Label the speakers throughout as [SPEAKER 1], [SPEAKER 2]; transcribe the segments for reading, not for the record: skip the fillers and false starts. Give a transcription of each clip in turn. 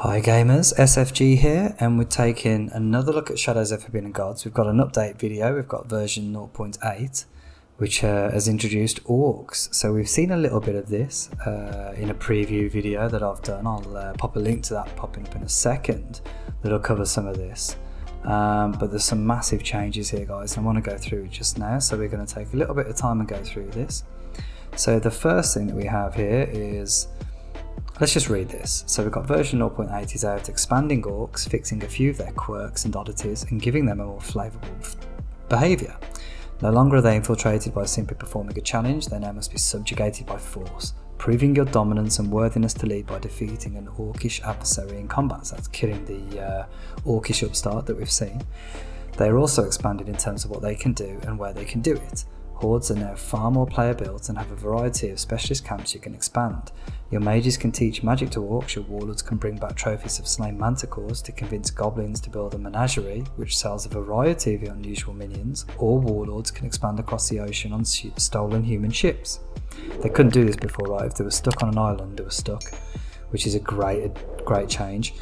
[SPEAKER 1] Hi gamers, SFG here, and we're taking another look at Shadows of Forbidden Gods. We've got an update video, we've got version 0.8, which has introduced orcs. So we've seen a little bit of this in a preview video that I've done. I'll pop a link to that popping up in a second that'll cover some of this. But there's some massive changes here, guys, and I want to go through it just now. So we're going to take a little bit of time and go through this. So the first thing that we have here is, let's just read this. So we've got version 0.8 is out, expanding orcs, fixing a few of their quirks and oddities, and giving them a more flavourable behaviour. No longer are they infiltrated by simply performing a challenge, they now must be subjugated by force, proving your dominance and worthiness to lead by defeating an orcish adversary in combat. So that's killing the orcish upstart that we've seen. They are also expanded in terms of what they can do and where they can do it. Hordes are now far more player built and have a variety of specialist camps you can expand. Your mages can teach magic to orcs, your warlords can bring back trophies of slain manticores to convince goblins to build a menagerie which sells a variety of unusual minions, or warlords can expand across the ocean on stolen human ships. They couldn't do this before, right? If they were stuck on an island, they were stuck, which is a great change.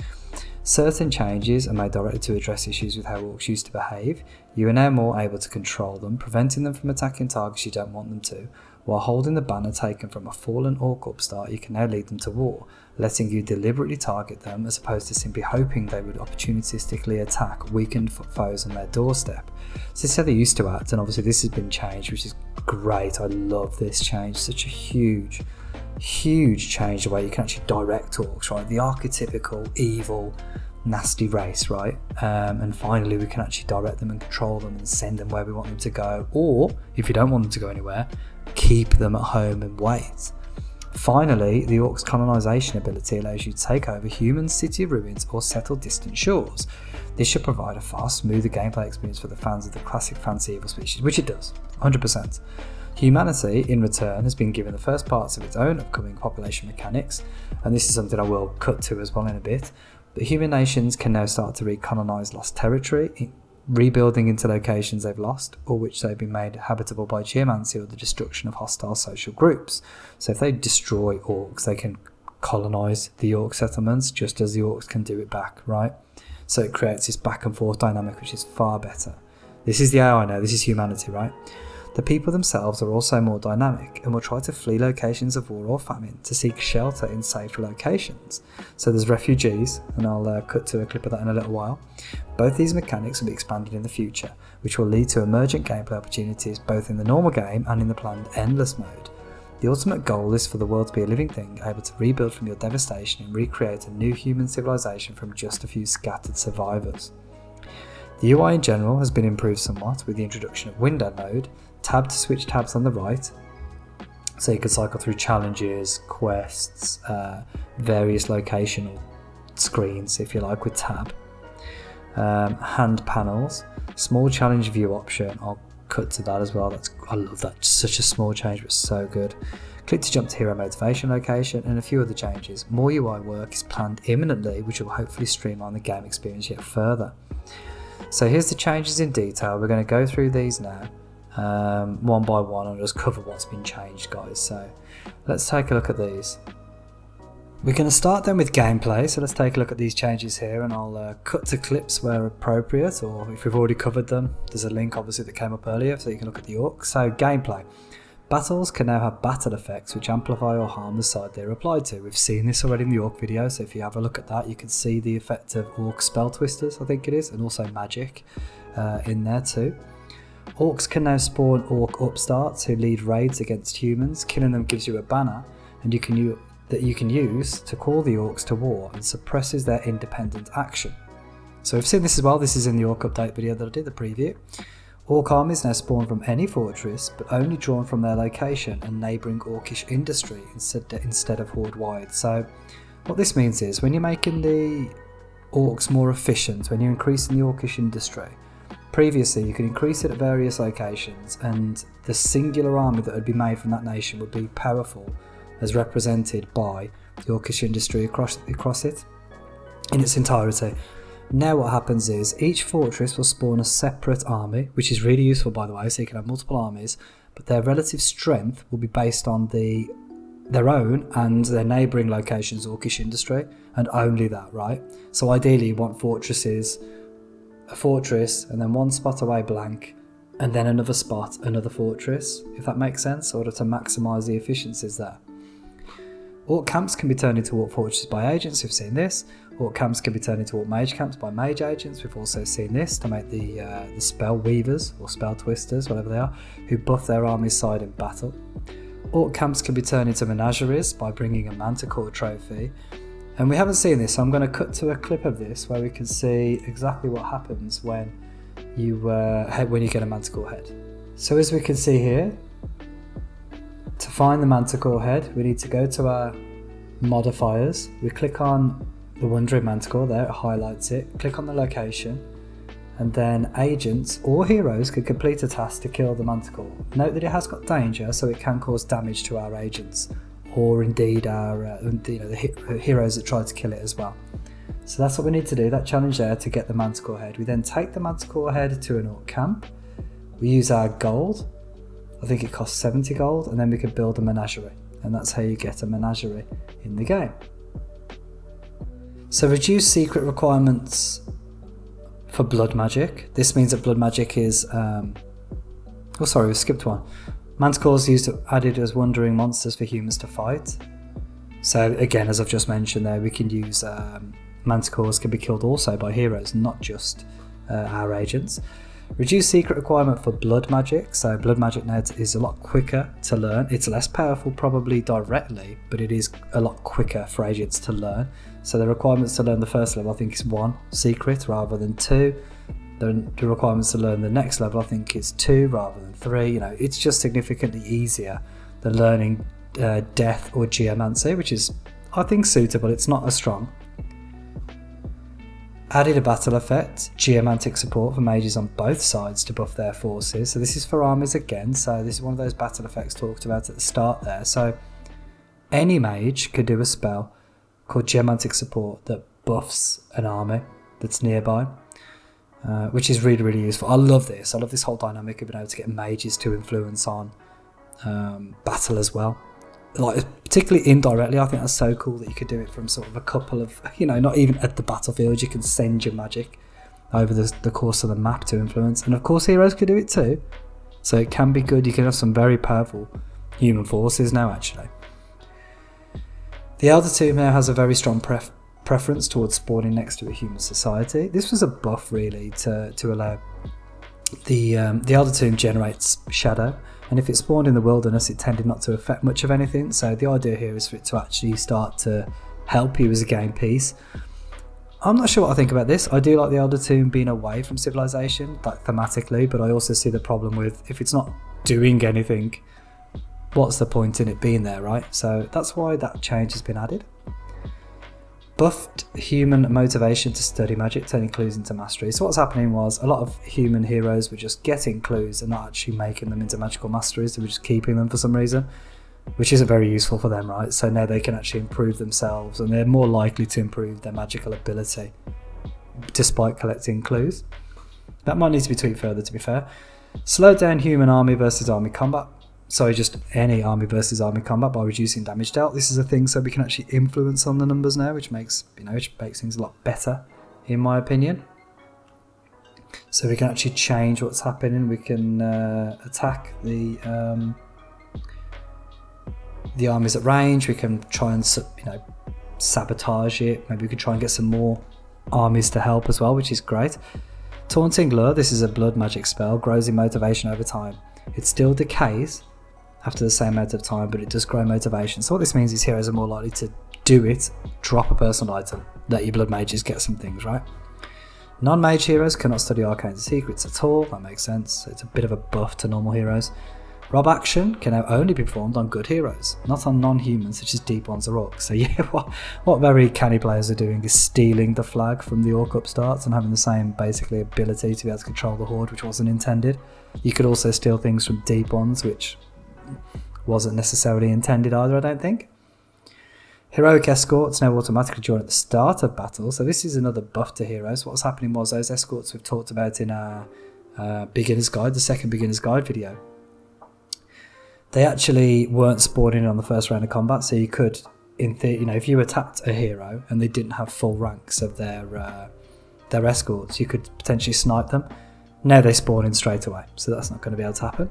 [SPEAKER 1] Certain changes are made directly to address issues with how orcs used to behave. You are now more able to control them, preventing them from attacking targets you don't want them to. While holding the banner taken from a fallen orc upstart, you can now lead them to war, letting you deliberately target them as opposed to simply hoping they would opportunistically attack weakened foes on their doorstep. So this is how they used to act, and obviously this has been changed, which is great. I love this change. Such a huge change the way you can actually direct orcs, right? The archetypical evil nasty race, right? And finally we can actually direct them and control them and send them where we want them to go, or if you don't want them to go anywhere, keep them at home and wait. Finally, the orcs colonization ability allows you to take over human city ruins or settle distant shores. This should provide a far smoother gameplay experience for the fans of the classic fantasy evil species, which it does, 100%. Humanity, in return, has been given the first parts of its own upcoming population mechanics, and this is something I will cut to as well in a bit, but human nations can now start to recolonize lost territory, rebuilding into locations they've lost, or which they've been made habitable by geomancy or the destruction of hostile social groups. So if they destroy orcs, they can colonize the orc settlements just as the orcs can do it back, right? So it creates this back and forth dynamic, which is far better. This is the AI now, this is humanity, right? The people themselves are also more dynamic and will try to flee locations of war or famine to seek shelter in safer locations. So there's refugees, and I'll cut to a clip of that in a little while. Both these mechanics will be expanded in the future, which will lead to emergent gameplay opportunities both in the normal game and in the planned endless mode. The ultimate goal is for the world to be a living thing, able to rebuild from your devastation and recreate a new human civilization from just a few scattered survivors. The UI in general has been improved somewhat with the introduction of window mode, tab to switch tabs on the right, so you can cycle through challenges, quests, various locational screens if you like with tab, hand panels, small challenge view option. I'll cut to that as well. I love that, such a small change but so good. Click to jump to hero motivation location, and a few other changes. More UI work is planned imminently, which will hopefully streamline the game experience yet further. So here's the changes in detail. We're going to go through these now one by one and just cover what's been changed, guys. So let's take a look at these. We're going to start then with gameplay, so let's take a look at these changes here, and I'll cut to clips where appropriate, or if we've already covered them, there's a link obviously that came up earlier so you can look at the orcs. So gameplay. Battles can now have battle effects which amplify or harm the side they're applied to. We've seen this already in the orc video, so if you have a look at that you can see the effect of orc spell twisters, I think it is, and also magic in there too. Orcs can now spawn orc upstarts who lead raids against humans. Killing them gives you a banner and you can use to call the orcs to war and suppresses their independent action. So we've seen this as well. This is in the orc update video that I did, the preview. Orc armies now spawn from any fortress, but only drawn from their location and neighbouring orcish industry instead of horde-wide. So what this means is, when you're making the orcs more efficient, when you're increasing the orcish industry, previously you could increase it at various locations and the singular army that would be made from that nation would be powerful as represented by the orcish industry across it in its entirety. Now what happens is each fortress will spawn a separate army, which is really useful by the way, so you can have multiple armies, but their relative strength will be based on the their own and their neighbouring locations' orcish industry, and only that, right? So ideally you want fortresses, a fortress, and then one spot away blank, and then another spot, another fortress, if that makes sense, in order to maximise the efficiencies there. Orc camps can be turned into orc fortresses by agents, we've seen this. Orc camps can be turned into orc mage camps by mage agents, we've also seen this, to make the spell weavers, or spell twisters, whatever they are, who buff their army's side in battle. Orc camps can be turned into menageries by bringing a manticore trophy. And we haven't seen this, so I'm going to cut to a clip of this where we can see exactly what happens when you get a manticore head. So as we can see here, to find the manticore head, we need to go to our modifiers. We click on the Wandering Manticore there, it highlights it. Click on the location, and then agents or heroes can complete a task to kill the manticore. Note that it has got danger, so it can cause damage to our agents, or indeed our the heroes that try to kill it as well. So that's what we need to do, that challenge there, to get the manticore head. We then take the manticore head to an orc camp. We use our gold. I think it costs 70 gold, and then we can build a menagerie, and that's how you get a menagerie in the game. So reduce secret requirements for blood magic. This means that blood magic is we skipped one. Manticores added as wandering monsters for humans to fight. So again, as I've just mentioned there, we can use manticores can be killed also by heroes, not just our agents. Reduce secret requirement for blood magic. So blood magic now is a lot quicker to learn. It's less powerful probably directly, but it is a lot quicker for agents to learn. So the requirements to learn the first level I think is 1 secret rather than 2. The requirements to learn the next level I think is 2 rather than 3. It's just significantly easier than learning death or geomancy, which is I think suitable. It's not as strong. Added a battle effect, geomantic support for mages on both sides to buff their forces. So this is for armies again, so this is one of those battle effects talked about at the start there. So any mage could do a spell called geomantic support that buffs an army that's nearby, which is really, really useful. I love this. I love this whole dynamic of being able to get mages to influence on battle as well. Like, particularly indirectly, I think that's so cool that you could do it from sort of a couple of, not even at the battlefield, you can send your magic over the course of the map to influence. And of course heroes could do it too, so it can be good. You can have some very powerful human forces now actually. The Elder Tomb now has a very strong preference towards spawning next to a human society. This was a buff really to allow the Elder Tomb generates shadow, and if it spawned in the wilderness it tended not to affect much of anything, so the idea here is for it to actually start to help you as a game piece. I'm not sure what I think about this. I do like the Elder Tomb being away from civilization, like thematically, but I also see the problem with if it's not doing anything, what's the point in it being there, right? So that's why that change has been added. Buffed human motivation to study magic, turning clues into mastery. So what's happening was a lot of human heroes were just getting clues and not actually making them into magical masteries. They were just keeping them for some reason, which isn't very useful for them, right? So now they can actually improve themselves, and they're more likely to improve their magical ability despite collecting clues. That might need to be tweaked further, to be fair. Slow down human army versus army combat. Sorry, just any army versus army combat by reducing damage dealt. This is a thing so we can actually influence on the numbers now, which makes things a lot better, in my opinion. So we can actually change what's happening. We can attack the armies at range. We can try and sabotage it. Maybe we could try and get some more armies to help as well, which is great. Taunting Lure. This is a blood magic spell. Grows in motivation over time. It still decays after the same amount of time, but it does grow motivation. So what this means is heroes are more likely to do it, drop a personal item, let your blood mages get some things, right? Non-mage heroes cannot study arcane secrets at all. That makes sense. It's a bit of a buff to normal heroes. Rob action can now only be performed on good heroes, not on non-humans such as deep ones or orcs. So yeah, what very canny players are doing is stealing the flag from the orc upstarts and having the same basically ability to be able to control the horde, which wasn't intended. You could also steal things from deep ones, which wasn't necessarily intended either, I don't think. Heroic escorts now automatically join at the start of battle, so this is another buff to heroes. What's happening was those escorts we've talked about in our beginner's guide, the second beginner's guide video. They actually weren't spawning on the first round of combat, so you could, in theory, you know, if you attacked a hero and they didn't have full ranks of their escorts, you could potentially snipe them. Now they spawn in straight away, so that's not going to be able to happen.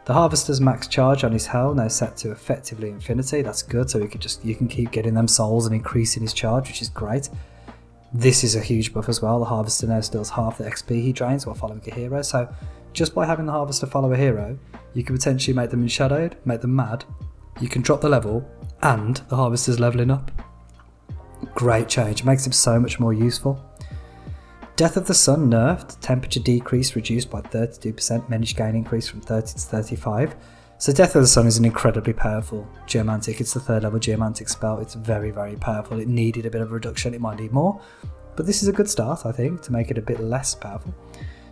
[SPEAKER 1] The Harvester's max charge on his Hell now set to effectively infinity. That's good, so you can keep getting them souls and increasing his charge, which is great. This is a huge buff as well. The Harvester now steals half the XP he drains while following a hero, so just by having the Harvester follow a hero, you can potentially make them enshadowed, make them mad, you can drop the level, and the Harvester's leveling up. Great change, it makes him so much more useful. Death of the Sun nerfed, temperature decrease reduced by 32%, managed gain increase from 30 to 35. So Death of the Sun is an incredibly powerful geomantic. It's the 3rd level geomantic spell. It's very, very powerful. It needed a bit of a reduction, it might need more, but this is a good start, I think, to make it a bit less powerful.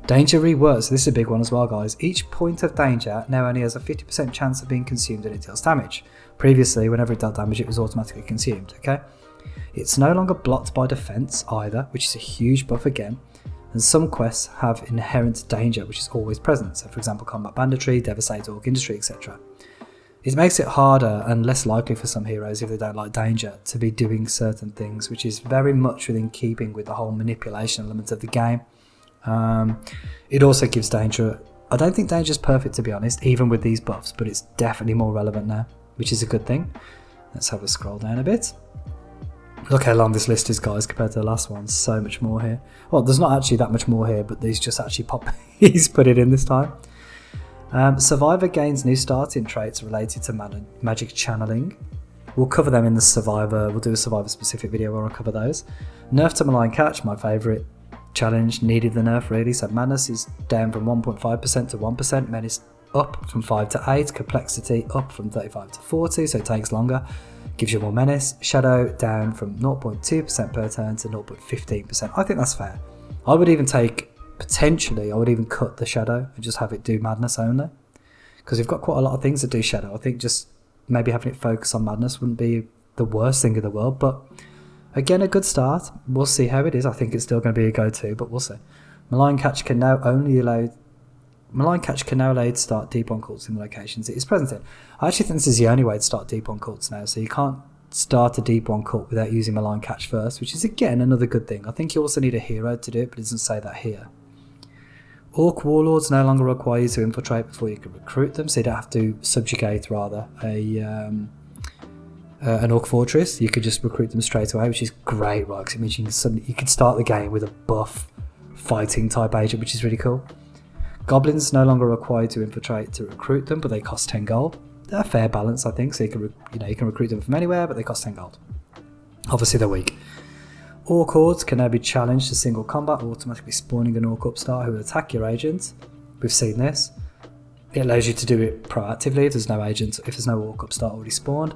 [SPEAKER 1] Danger reworks, so this is a big one as well, guys. Each point of danger now only has a 50% chance of being consumed and it deals damage. Previously, whenever it dealt damage, it was automatically consumed, okay? It's no longer blocked by defense either, which is a huge buff again, and some quests have inherent danger, which is always present. So for example, combat banditry, devastate orc industry, etc. It makes it harder and less likely for some heroes, if they don't like danger, to be doing certain things, which is very much within keeping with the whole manipulation element of the game. It also gives danger. I don't think danger is perfect, to be honest, even with these buffs, but it's definitely more relevant now, which is a good thing. Let's have a scroll down a bit. Look how long this list is, guys, compared to the last one. So much more here. Well, there's not actually that much more here, but these just actually pop. He's put it in this time. Survivor gains new starting traits related to magic channeling. We'll cover them in the Survivor. We'll do a Survivor specific video where I'll cover those. Nerf to Malign Catch, my favourite challenge, needed the nerf really. So Madness is down from 1.5% to 1%. Menace up from 5 to 8. Complexity up from 35 to 40, so it takes longer. Gives you more menace. Shadow down from 0.2% per turn to 0.15%. I think that's fair. I would even take, potentially, I would even cut the Shadow and just have it do Madness only. Because we've got quite a lot of things that do Shadow. I think just maybe having it focus on Madness wouldn't be the worst thing in the world. But again, a good start. We'll see how it is. I think it's still going to be a go-to, but we'll see. Malign Catch can now allow you to start deep on cults in the locations it is present in. I actually think this is the only way to start deep on cults now, so you can't start a deep on cult without using Malign Catch first, which is again another good thing. I think you also need a hero to do it, but it doesn't say that here. Orc Warlords no longer require you to infiltrate before you can recruit them, so you don't have to subjugate rather an Orc Fortress. You could just recruit them straight away, which is great, right? Because it means you can start the game with a buff fighting type agent, which is really cool. Goblins no longer required to infiltrate to recruit them, but they cost 10 gold. They're a fair balance, I think. So you can recruit them from anywhere, but they cost 10 gold. Obviously, they're weak. Orc Hordes can now be challenged to single combat, automatically spawning an Orc upstart who will attack your agent. We've seen this. It allows you to do it proactively if there's no agent, if there's no Orc upstart already spawned.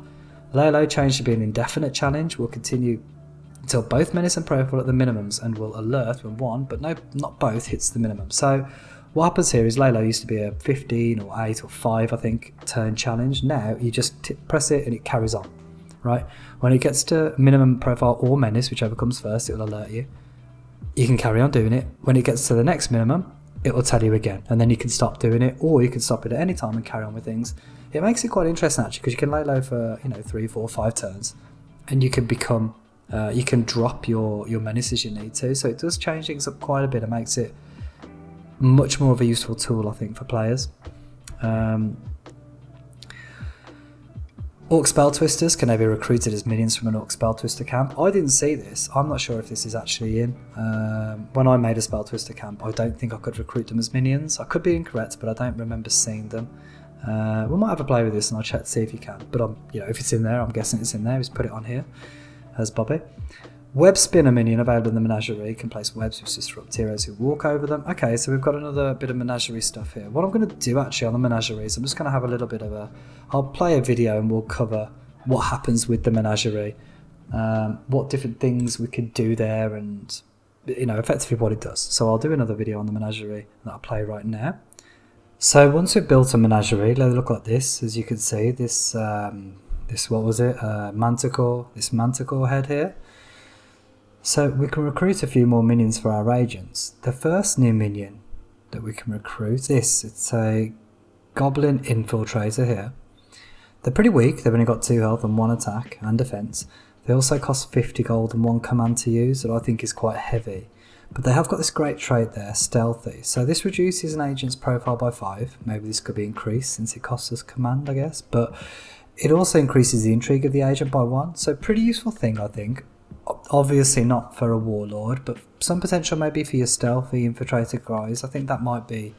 [SPEAKER 1] Lalo changed to be an indefinite challenge. Will continue until both menace and profile at the minimums, and will alert when one, but no, not both, hits the minimum. So what happens here is Lalo used to be a 15 or 8 or 5, I think, turn challenge. Now you just press it and it carries on, right? When it gets to minimum profile or menace, whichever comes first, it will alert you. You can carry on doing it. When it gets to the next minimum, it will tell you again, and then you can stop doing it, or you can stop it at any time and carry on with things. It makes it quite interesting actually, because you can lay low for 3, 4, 5 turns, and you can become, you can drop your menace as you need to. So it does change things up quite a bit. It makes it much more of a useful tool, I think, for players. Orc Spell Twisters can now be recruited as minions from an Orc Spell Twister camp. I didn't see this. I'm not sure if this is actually in. When I made a Spell Twister camp, I don't think I could recruit them as minions. I could be incorrect, but I don't remember seeing them. We might have a play with this and I'll check to see if you can. But if it's in there, I'm guessing it's in there. Just put it on here as Bobby. Web Spinner minion available in the Menagerie can place webs which disrupt heroes who walk over them. Okay, so we've got another bit of Menagerie stuff here. What I'm going to do actually on the Menagerie is I'm just going to have a little bit of I'll play a video and we'll cover what happens with the Menagerie, what different things we could do there, and effectively what it does. So I'll do another video on the Menagerie that I'll play right now. So once we've built a Menagerie, let it look like this. As you can see, this what was it? Manticore. This Manticore head here. So we can recruit a few more minions for our agents. The first new minion that we can recruit, it's a Goblin Infiltrator here. They're pretty weak. They've only got 2 health and 1 attack and defense. They also cost 50 gold and 1 command to use, that I think is quite heavy. But they have got this great trait there, Stealthy. So this reduces an agent's profile by 5. Maybe this could be increased since it costs us command, I guess. But it also increases the intrigue of the agent by 1. So pretty useful thing, I think. Obviously not for a warlord, but some potential maybe for your stealthy infiltrator guys. I think that might be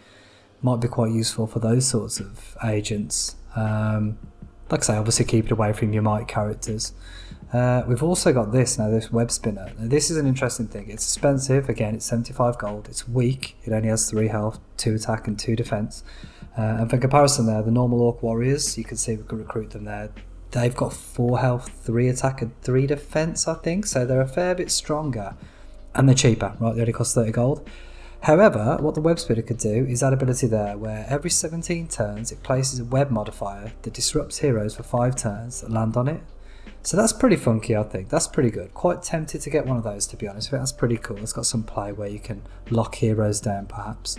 [SPEAKER 1] quite useful for those sorts of agents. Like I say, obviously keep it away from your might characters. We've also got this now, this web spinner. Now, this is an interesting thing. It's expensive. Again, it's 75 gold. It's weak. It only has 3 health, 2 attack and 2 defense. And for comparison there, the normal orc warriors, you can see we can recruit them there. They've got 4 health, 3 attack and 3 defense, I think. So they're a fair bit stronger. And they're cheaper, right? They only cost 30 gold. However, what the web spinner could do is add ability there where every 17 turns it places a web modifier that disrupts heroes for 5 turns that land on it. So that's pretty funky, I think. That's pretty good. Quite tempted to get one of those, to be honest. I think that's pretty cool. It's got some play where you can lock heroes down, perhaps.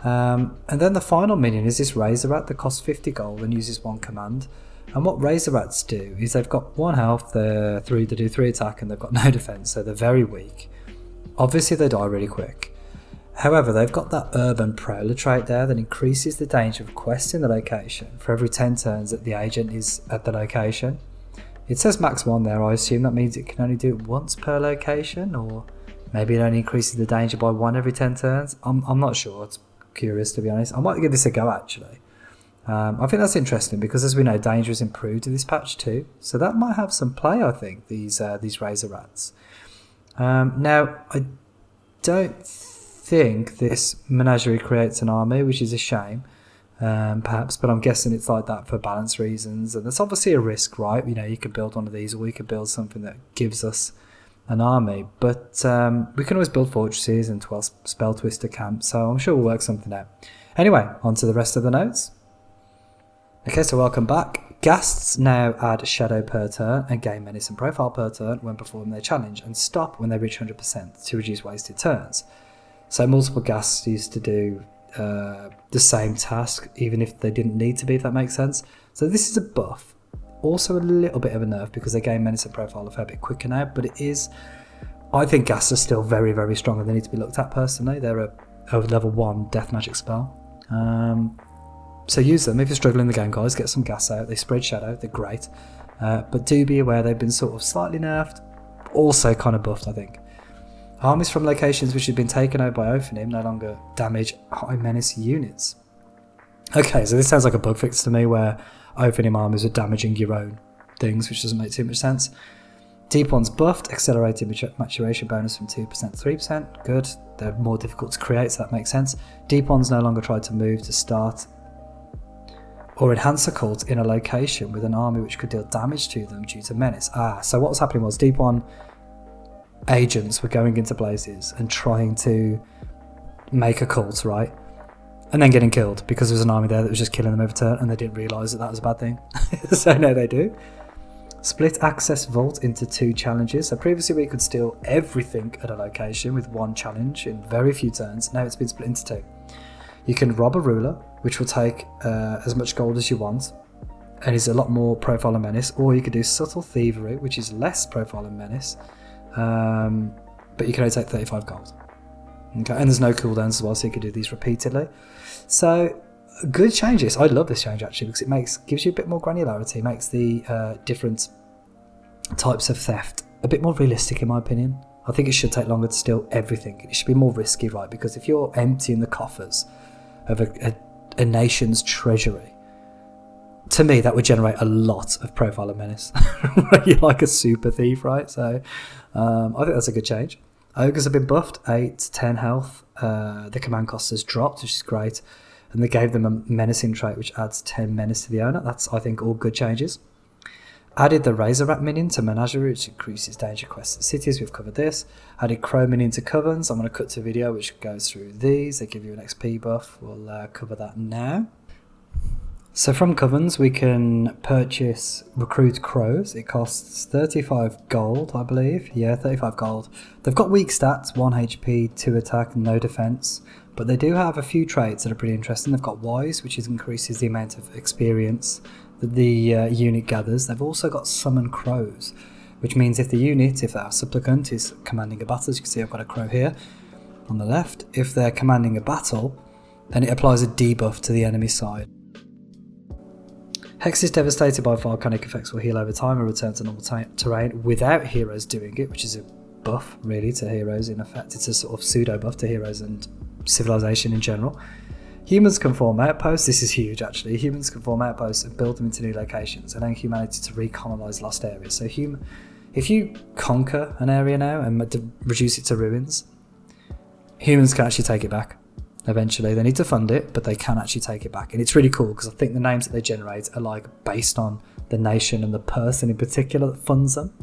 [SPEAKER 1] And then the final minion is this Razor Rat that costs 50 gold and uses 1 command. And what Razor Rats do is they've got 1 health, they do 3 attack, and they've got no defense, so they're very weak. Obviously, they die really quick. However, they've got that Urban Prowler trait there that increases the danger of questing the location for every 10 turns that the agent is at the location. It says max 1 there. I assume that means it can only do it once per location, or maybe it only increases the danger by 1 every 10 turns. I'm not sure. It's curious, to be honest. I might give this a go, actually. I think that's interesting because, as we know, danger is improved in this patch too. So that might have some play, I think, these Razor Rats. Now, I don't think this menagerie creates an army, which is a shame, perhaps, but I'm guessing it's like that for balance reasons, and there's obviously a risk, right? You know, you could build one of these, or we could build something that gives us an army, but we can always build fortresses and 12 spell twister camps, so I'm sure we'll work something out. Anyway, on to the rest of the notes. Okay, so welcome back. Ghasts now add shadow per turn and gain menace and profile per turn when performing their challenge, and stop when they reach 100% to reduce wasted turns. So multiple Ghasts used to do the same task, even if they didn't need to be, if that makes sense. So this is a buff. Also a little bit of a nerf because they gain menace and profile a fair bit quicker now, but it is... I think Ghasts are still very, very strong and they need to be looked at personally. They're a level 1 death magic spell. So use them if you're struggling in the game, guys. Get some gas out. They spread shadow. They're great. But do be aware they've been sort of slightly nerfed. Also kind of buffed, I think. Armies from locations which have been taken over by Ophanim no longer damage high menace units. Okay, so this sounds like a bug fix to me where Ophanim armies are damaging your own things, which doesn't make too much sense. Deep ones buffed, accelerated maturation bonus from 2% to 3%. Good. They're more difficult to create, so that makes sense. Deep ones no longer try to move to start or enhance a cult in a location with an army which could deal damage to them due to menace. So what was happening was Deep 1 agents were going into places and trying to make a cult, right? And then getting killed because there was an army there that was just killing them every turn and they didn't realise that that was a bad thing. So now they do. Split access vault into 2 challenges. So previously we could steal everything at a location with 1 challenge in very few turns. Now it's been split into 2. You can rob a ruler, which will take as much gold as you want and is a lot more profile and menace, or you could do subtle thievery, which is less profile and menace, but you can only take 35 gold. Okay, and there's no cooldowns as well, so you can do these repeatedly. So good changes. I love this change actually because it gives you a bit more granularity, makes the different types of theft a bit more realistic in my opinion. I think it should take longer to steal everything. It should be more risky, right? Because if you're emptying the coffers of a nation's treasury, to me that would generate a lot of profile and menace. You're like a super thief, right? So I think that's a good change. Ogres have been buffed, 8 to 10 health. The command cost has dropped, which is great. And they gave them a menacing trait, which adds 10 menace to the owner. That's, I think, all good changes. Added the Razor Rat minion to Menagerie, which increases danger quests in cities. We've covered this. Added Crow minion to Covens. I'm going to cut to a video which goes through these. They give you an XP buff. We'll cover that now. So from Covens, we can purchase Recruit Crows. It costs 35 gold, I believe. Yeah, 35 gold. They've got weak stats, 1 HP, 2 attack, no defense. But they do have a few traits that are pretty interesting. They've got Wise, which increases the amount of experience that the unit gathers. They've also got Summon Crows, which means if our supplicant is commanding a battle, as you can see I've got a crow here on the left, if they're commanding a battle, then it applies a debuff to the enemy side. Hex is devastated by volcanic effects, will heal over time and return to normal terrain without heroes doing it, which is a buff really to heroes. In effect, it's a sort of pseudo buff to heroes and civilization in general. Humans can form outposts. This is huge actually. Humans can form outposts and build them into new locations, allowing humanity to recolonize lost areas. So if you conquer an area now and reduce it to ruins, humans can actually take it back. Eventually they need to fund it, but they can actually take it back, and it's really cool because I think the names that they generate are like based on the nation and the person in particular that funds them.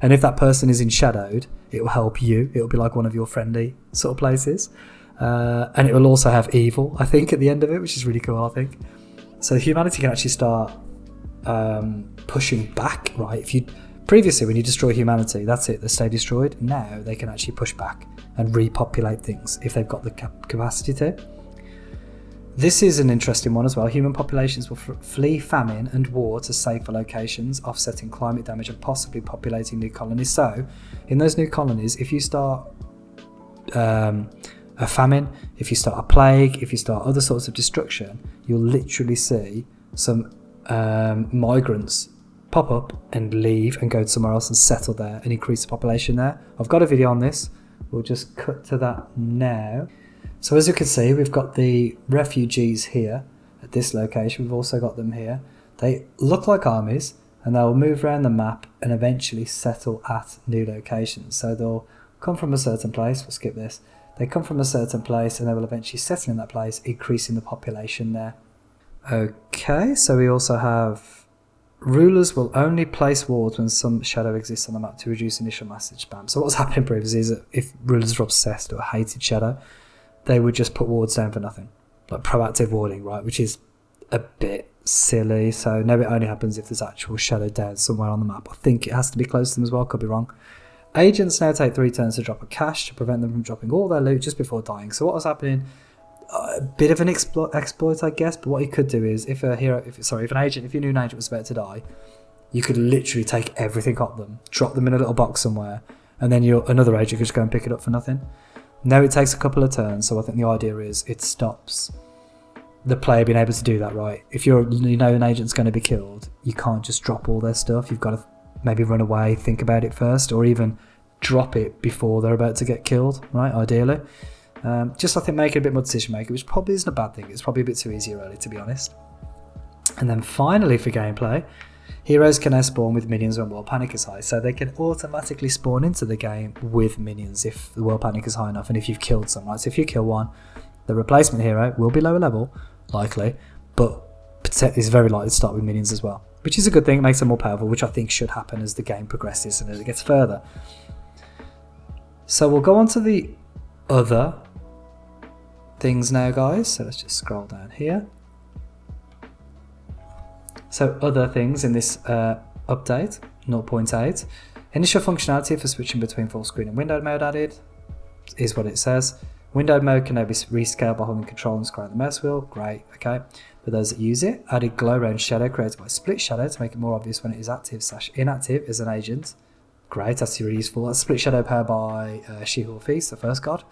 [SPEAKER 1] And if that person is in shadowed, it will help you. It will be like one of your friendly sort of places. And it will also have evil, I think, at the end of it, which is really cool, I think. So humanity can actually start pushing back, right? Previously, when you destroy humanity, that's it, they stay destroyed. Now they can actually push back and repopulate things if they've got the capacity to. This is an interesting one as well. Human populations will flee famine and war to safer locations, offsetting climate damage and possibly populating new colonies. So, in those new colonies, if you start a famine, if you start a plague, if you start other sorts of destruction, you'll literally see some migrants pop up and leave and go somewhere else and settle there and increase the population there. I've got a video on this. We'll just cut to that now. So as you can see, we've got the refugees here at this location. We've also got them here. They look like armies and they'll move around the map and eventually settle at new locations. So they'll come from a certain place. We'll skip this. They come from a certain place and they will eventually settle in that place, increasing the population there. Okay, so we also have rulers will only place wards when some shadow exists on the map to reduce initial message spam. So what's happening previously is that if rulers are obsessed or hated shadow, they would just put wards down for nothing. Like proactive warding, right? Which is a bit silly. So no, it only happens if there's actual shadow down somewhere on the map. I think it has to be close to them as well, could be wrong. Agents now take 3 turns to drop a cache to prevent them from dropping all their loot just before dying. So what was happening? A bit of an exploit, I guess, but what you could do is if you knew an agent was about to die, you could literally take everything off them, drop them in a little box somewhere, and then another agent could just go and pick it up for nothing. Now it takes a couple of turns, so I think the idea is it stops the player being able to do that, right? If an agent's going to be killed, you can't just drop all their stuff. You've got to maybe run away, think about it first, or even drop it before they're about to get killed, right? Ideally. Just I think make it a bit more decision making, which probably isn't a bad thing. It's probably a bit too easy early, to be honest. And then finally for gameplay, heroes can now spawn with minions when world panic is high, so they can automatically spawn into the game with minions if the world panic is high enough and if you've killed some, right? So if you kill one, the replacement hero will be lower level, likely, but it's very likely to start with minions as well, which is a good thing. It makes them more powerful, which I think should happen as the game progresses and as it gets further. So we'll go on to the other things now, guys. So let's just scroll down here. So other things in this update 0.8, initial functionality for switching between full screen and windowed mode added is what it says. Windowed mode can now be rescaled by holding control and scrolling the mouse wheel. Great, okay. For those that use it, added glow round shadow created by split shadow to make it more obvious when it is active/inactive as an agent. Great, that's really useful. That's split shadow powered by She-Hulk Feast, the first god.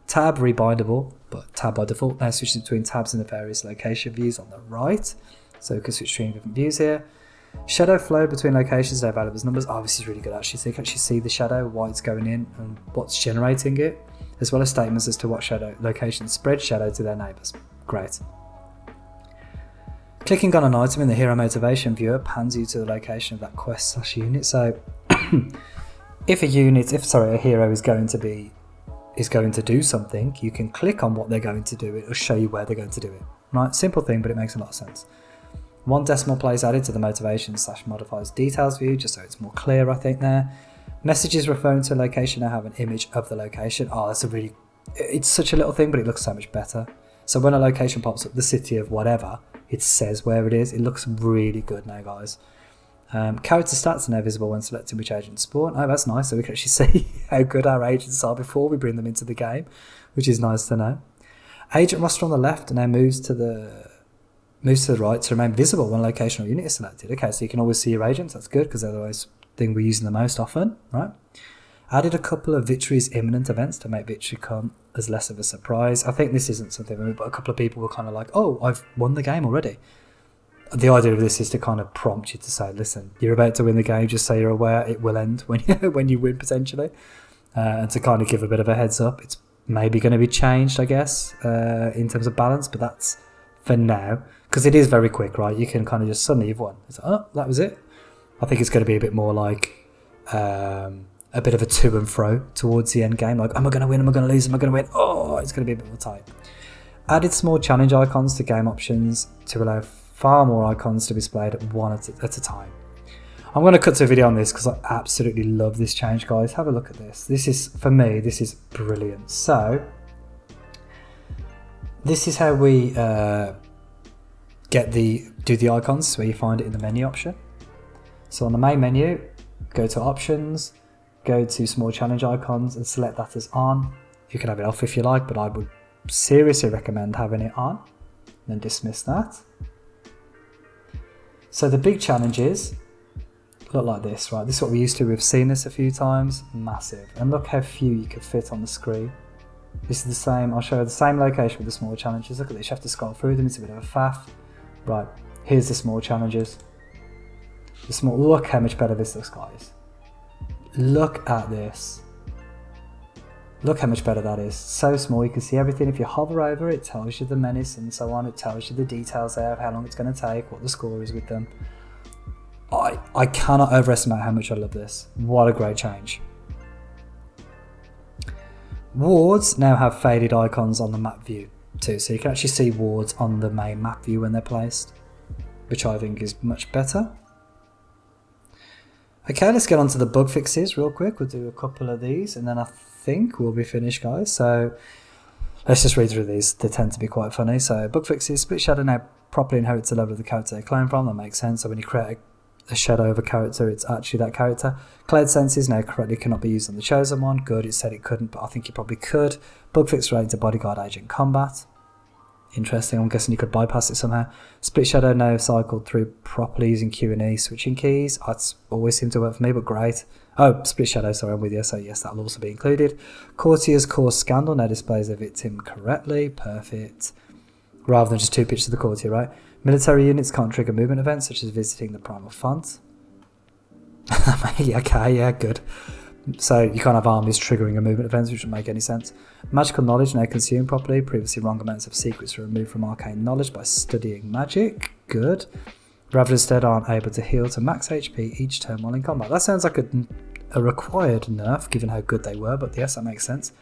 [SPEAKER 1] Tab rebindable, but tab by default now switches between tabs in the various location views on the right. So we can switch between different views here. Shadow flow between locations, they're available as numbers. Oh, this is really good actually. So you can actually see the shadow, why it's going in and what's generating it, as well as statements as to what shadow locations spread shadow to their neighbours. Great. Clicking on an item in the hero motivation viewer pans you to the location of that quest/unit. So if a hero is going to do something, you can click on what they're going to do. It'll show you where they're going to do it. Right, simple thing, but it makes a lot of sense. 1 decimal place added to the motivation/modifiers details view, just so it's more clear, I think there. Messages referring to a location now have an image of the location. Oh, it's such a little thing, but it looks so much better. So when a location pops up, the city of whatever, it says where it is. It looks really good now, guys. Character stats are now visible when selecting which agents spawn. Oh, that's nice. So we can actually see how good our agents are before we bring them into the game, which is nice to know. Agent roster on the left and now moves to the right to remain visible when location or unit is selected. Okay, so you can always see your agents. That's good because they're the thing we're using the most often, right? Added a couple of victories imminent events to make victory come as less of a surprise. I think this isn't something, but a couple of people were kind of like, oh, I've won the game already. The idea of this is to kind of prompt you to say, listen, you're about to win the game, just so you're aware it will end when you win potentially. And to kind of give a bit of a heads up. It's maybe going to be changed, I guess, in terms of balance, but that's for now. Because it is very quick, right? You can kind of just suddenly you've won. It's like, oh, that was it. I think it's going to be a bit more like a bit of a to and fro towards the end game. Like, am I going to win? Am I going to lose? Am I going to win? Oh, it's going to be a bit more tight. Added small challenge icons to game options to allow far more icons to be displayed at one at a time. I'm going to cut to a video on this because I absolutely love this change, guys. Have a look at this. This is, for me, this is brilliant. So, this is how we do the icons, where you find it in the menu option. So on the main menu, go to options, go to small challenge icons and select that as on. You can have it off if you like, but I would seriously recommend having it on. Then dismiss that. So the big challenges look like this, right? This is what we're used to. We've seen this a few times. Massive. And look how few you could fit on the screen. This is the same. I'll show you the same location with the small challenges. Look at this. You have to scroll through them. It's a bit of a faff. Right. Here's the small challenges. Look how much better this looks, guys. Look at this. Look how much better that is. So small, you can see everything. If you hover over it, it tells you the menace and so on. It tells you the details there of how long it's going to take, what the score is with them. I cannot overestimate how much I love this. What a great change. Wards now have faded icons on the map view too, so you can actually see wards on the main map view when they're placed, which I think is much better. Okay, let's get on to the bug fixes real quick. We'll do a couple of these and then I think we'll be finished, guys. So let's just read through these. They tend to be quite funny. So bug fixes: split shadow now properly inherits the level of the character they clone from. That makes sense. So when you create a shadow of a character, it's actually that character. Cloud senses now correctly cannot be used on the chosen one. Good, it said it couldn't, but I think you probably could. Bug fix related to bodyguard agent combat. Interesting, I'm guessing you could bypass it somehow. Split shadow now cycled through properly using Q&E switching keys. That's always seemed to work for me, but great. Oh, split shadow, sorry, I'm with you. So yes, that'll also be included. Courtier's cause scandal now displays the victim correctly. Perfect. Rather than just two pictures of the courtier, right? Military units can't trigger movement events, such as visiting the primal font. Okay, yeah, good. So you can't have armies triggering a movement event, which wouldn't make any sense. Magical knowledge now consumed properly. Previously wrong amounts of secrets are removed from arcane knowledge by studying magic. Good. Rather instead aren't able to heal to max HP each turn while in combat. That sounds like a required nerf, given how good they were, but yes, that makes sense.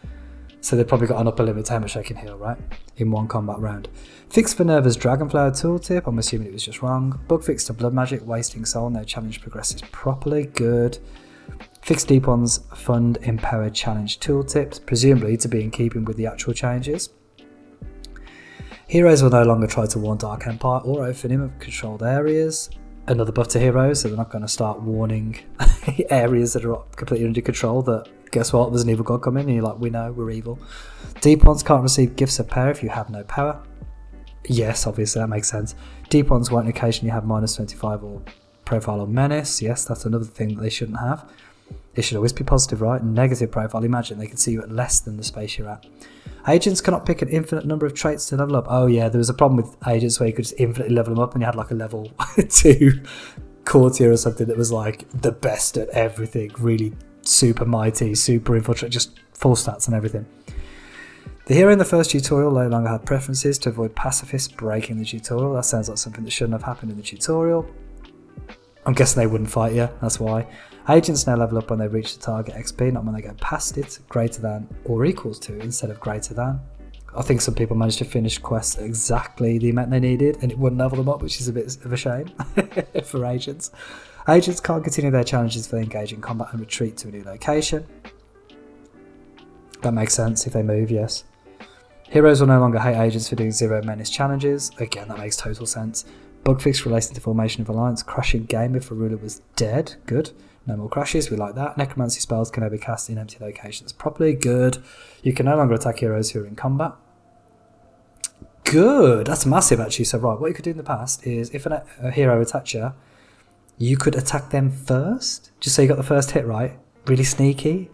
[SPEAKER 1] So they've probably got an upper limit to how much they can heal, right? In one combat round. Fix for Nerva's Dragonflower tooltip. I'm assuming it was just wrong. Bug fix to blood magic, wasting soul. No challenge progresses properly. Good. Fix Deepon's fund empowered challenge tooltips, presumably to be in keeping with the actual changes. Heroes will no longer try to warn Dark Empire or Ophanim of controlled areas. Another buff to heroes, so they're not going to start warning areas that are completely under control that, guess what, there's an evil god coming, and you're like, we know, we're evil. Deepons can't receive gifts of power if you have no power. Yes, obviously, that makes sense. Deepons won't occasionally have minus 25 or profile or menace. Yes, that's another thing that they shouldn't have. It should always be positive, right? Negative profile, imagine they can see you at less than the space you're at. Agents cannot pick an infinite number of traits to level up. Oh yeah, there was a problem with agents where you could just infinitely level them up and you had like a level 2 courtier or something that was like the best at everything, really super mighty, super infiltrate, just full stats and everything. The hero in the first tutorial no longer had preferences to avoid pacifists breaking the tutorial. That sounds like something that shouldn't have happened in the tutorial. I'm guessing they wouldn't fight you, that's why. Agents now level up when they reach the target XP, not when they go past it, greater than or equals to instead of greater than. I think some people managed to finish quests at exactly the amount they needed and it wouldn't level them up, which is a bit of a shame for agents. Agents can't continue their challenges if they engage in combat and retreat to a new location. That makes sense if they move, yes. Heroes will no longer hate agents for doing zero menace challenges. Again, that makes total sense. Bug fix relating to formation of alliance. Crushing game if a ruler was dead. Good. No more crashes, we like that. Necromancy spells can now be cast in empty locations properly. Good. You can no longer attack heroes who are in combat. good. That's massive, actually. So, right, what you could do in the past is if a hero attacks you, you could attack them first, just so you got the first hit right. Really sneaky.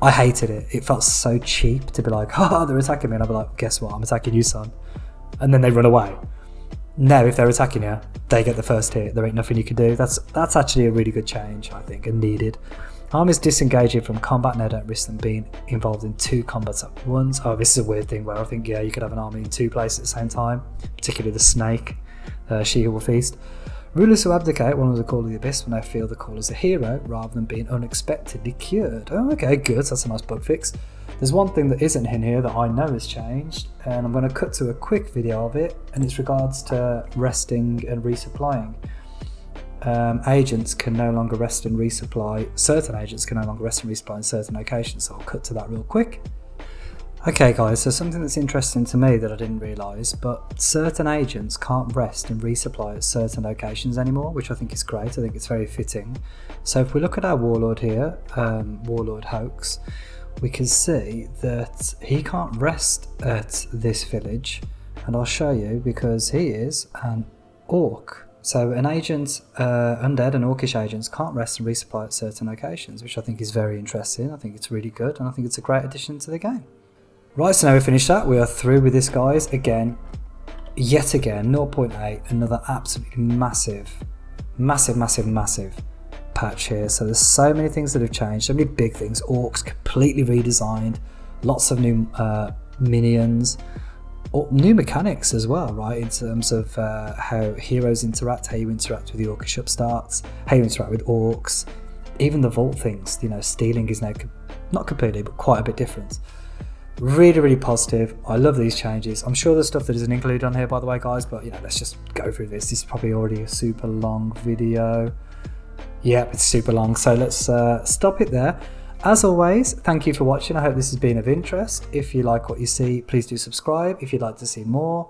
[SPEAKER 1] I hated it. It felt so cheap to be like, oh, they're attacking me. And I'll be like, guess what? I'm attacking you, son. And then they run away. Now, if they're attacking you, they get the first hit. There ain't nothing you can do. That's actually a really good change, I think, and needed. Armies disengaging from combat now don't risk them being involved in 2 combats at once. Oh, this is a weird thing where I think, yeah, you could have an army in 2 places at the same time, particularly the snake, she who will feast. Rulers who abdicate one of the call of the abyss when they feel the call as a hero rather than being unexpectedly cured. Oh, okay, good. That's a nice bug fix. There's one thing that isn't in here that I know has changed, and I'm going to cut to a quick video of it, and it's regards to resting and resupplying. Agents can no longer rest and resupply. Certain agents can no longer rest and resupply in certain locations, so I'll cut to that real quick. Okay guys, so something that's interesting to me that I didn't realise, but certain agents can't rest and resupply at certain locations anymore, which I think is great. I think it's very fitting. So if we look at our warlord here, Warlord Hoax, we can see that he can't rest at this village, and I'll show you because he is an orc. So an agent, undead and orcish agents can't rest and resupply at certain locations, which I think is very interesting. I think it's really good, and I think it's a great addition to the game. Right, so now we've finished that. We are through with this, guys. Yet again, 0.8, another absolutely massive patch here. So there's so many things that have changed, so many big things. Orcs completely redesigned, lots of new minions, new mechanics as well, right, in terms of how heroes interact, how you interact with the orcish upstarts, how you interact with orcs, even the vault things. You know, stealing is now not completely, but quite a bit different. Really positive. I love these changes. I'm sure there's stuff that isn't included on here, by the way, guys, but you know, let's just go through this. This is probably already a super long video. Yep, it's super long, so let's stop it there. As always, thank you for watching. I hope this has been of interest. If you like what you see, please do subscribe. If you'd like to see more,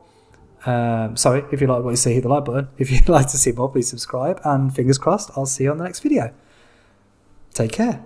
[SPEAKER 1] if you like what you see, hit the like button. If you'd like to see more, please subscribe, and fingers crossed, I'll see you on the next video. Take care.